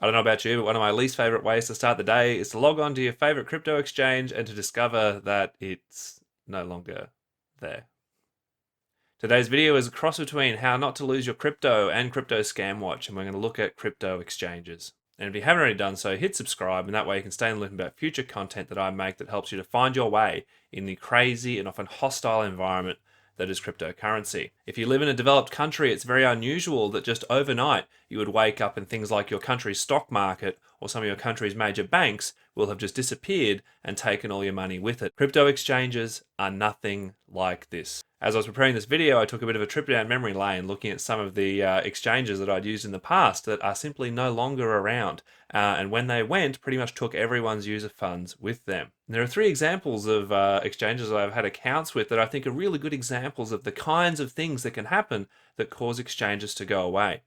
I don't know about you, but one of my least favorite ways to start the day is to log on to your favorite crypto exchange and to discover that it's no longer there. Today's video is a cross between how not to lose your crypto and Crypto Scam Watch, and we're going to look at crypto exchanges. And if you haven't already done so, hit subscribe, and that way you can stay in the loop about future content that I make that helps you to find your way in the crazy and often hostile environment that is cryptocurrency. If you live in a developed country, it's very unusual that just overnight you would wake up and things like your country's stock market or some of your country's major banks will have just disappeared and taken all your money with it. Crypto exchanges are nothing like this. As I was preparing this video, I took a bit of a trip down memory lane looking at some of the exchanges that I'd used in the past that are simply no longer around. And when they went, pretty much took everyone's user funds with them. And there are three examples of exchanges that I've had accounts with that I think are really good examples of the kinds of things that can happen that cause exchanges to go away.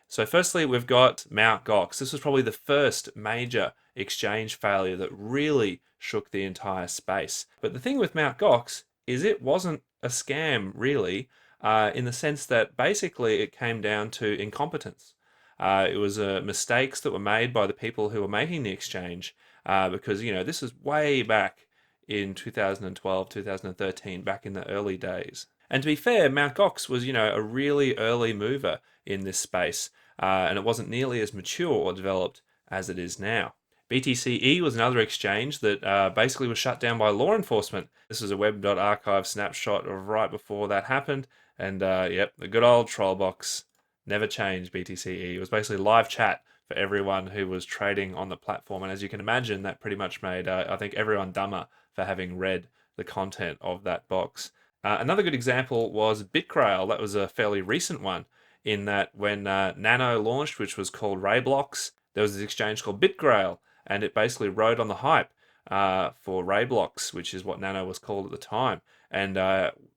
So firstly, we've got MtGox. This was probably the first major exchange failure that really shook the entire space. But the thing with MtGox is it wasn't a scam, really, in the sense that basically it came down to incompetence. It was mistakes that were made by the people who were making the exchange because, this is way back in 2012, 2013, back in the early days. And to be fair, MtGox was, a really early mover in this space, and it wasn't nearly as mature or developed as it is now. BTC-E was another exchange that basically was shut down by law enforcement. This was a web.archive snapshot of right before that happened, and yep, the good old troll box never changed. BTC-E. It was basically live chat for everyone who was trading on the platform, and as you can imagine, that pretty much made, I think, everyone dumber for having read the content of that box. Another good example was Bitgrail. That was a fairly recent one, in that when Nano launched, which was called Rayblox, there was this exchange called Bitgrail, and it basically rode on the hype for Rayblox, which is what Nano was called at the time. And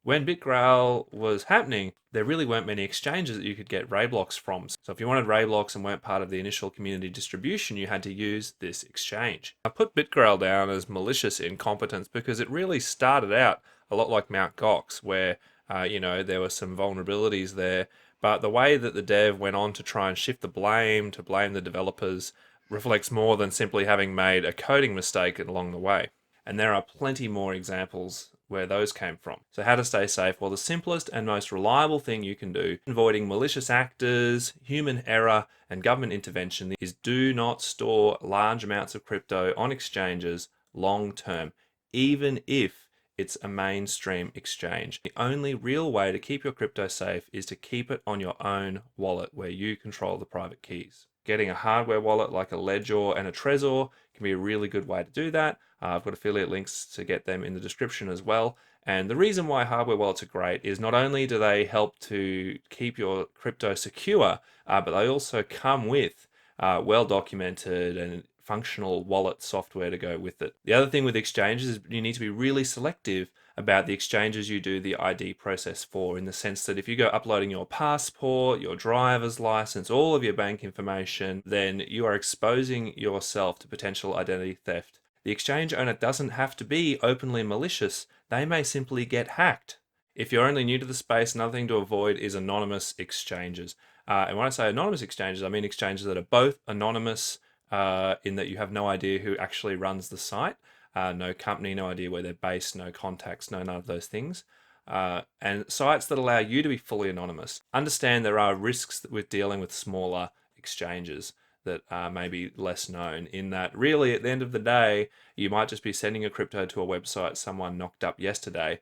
when Bitgrail was happening, there really weren't many exchanges that you could get Rayblox from. So if you wanted Rayblox and weren't part of the initial community distribution, you had to use this exchange. I put Bitgrail down as malicious incompetence because it really started out a lot like MtGox, where there were some vulnerabilities there. But the way that the dev went on to try and shift the blame, to blame the developers, reflects more than simply having made a coding mistake along the way. And there are plenty more examples where those came from. So how to stay safe? Well, the simplest and most reliable thing you can do, avoiding malicious actors, human error, and government intervention, is do not store large amounts of crypto on exchanges long term, even if it's a mainstream exchange. The only real way to keep your crypto safe is to keep it on your own wallet where you control the private keys. Getting a hardware wallet like a Ledger and a Trezor can be a really good way to do that. I've got affiliate links to get them in the description as well. And the reason why hardware wallets are great is not only do they help to keep your crypto secure, but they also come with well-documented and functional wallet software to go with it. The other thing with exchanges is you need to be really selective about the exchanges you do the ID process for, in the sense that if you go uploading your passport, your driver's license, all of your bank information, then you are exposing yourself to potential identity theft. The exchange owner doesn't have to be openly malicious. They may simply get hacked. If you're only new to the space, another thing to avoid is anonymous exchanges. And when I say anonymous exchanges, I mean exchanges that are both anonymous in that you have no idea who actually runs the site, no company, no idea where they're based, no contacts, none of those things. And sites that allow you to be fully anonymous. Understand there are risks with dealing with smaller exchanges that are maybe less known, in that really at the end of the day, you might just be sending a crypto to a website someone knocked up yesterday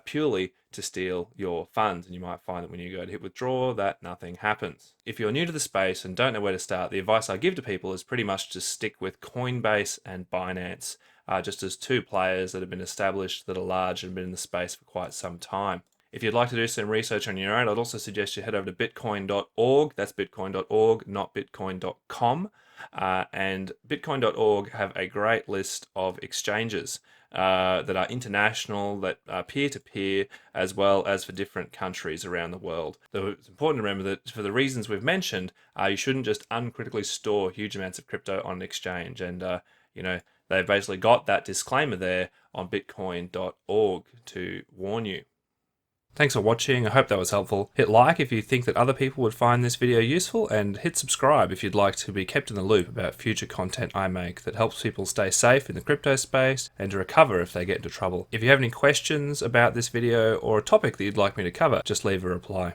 purely to steal your funds. And you might find that when you go to hit withdraw, that nothing happens. If you're new to the space and don't know where to start, the advice I give to people is pretty much to stick with Coinbase and Binance, just as two players that have been established, that are large and been in the space for quite some time. If you'd like to do some research on your own, I'd also suggest you head over to bitcoin.org. That's bitcoin.org, not bitcoin.com. And bitcoin.org have a great list of exchanges that are international, that are peer-to-peer, as well as for different countries around the world. Though it's important to remember that for the reasons we've mentioned, you shouldn't just uncritically store huge amounts of crypto on an exchange. And, they've basically got that disclaimer there on bitcoin.org to warn you. Thanks for watching, I hope that was helpful. Hit like if you think that other people would find this video useful, and hit subscribe if you'd like to be kept in the loop about future content I make that helps people stay safe in the crypto space and to recover if they get into trouble. If you have any questions about this video or a topic that you'd like me to cover, just leave a reply.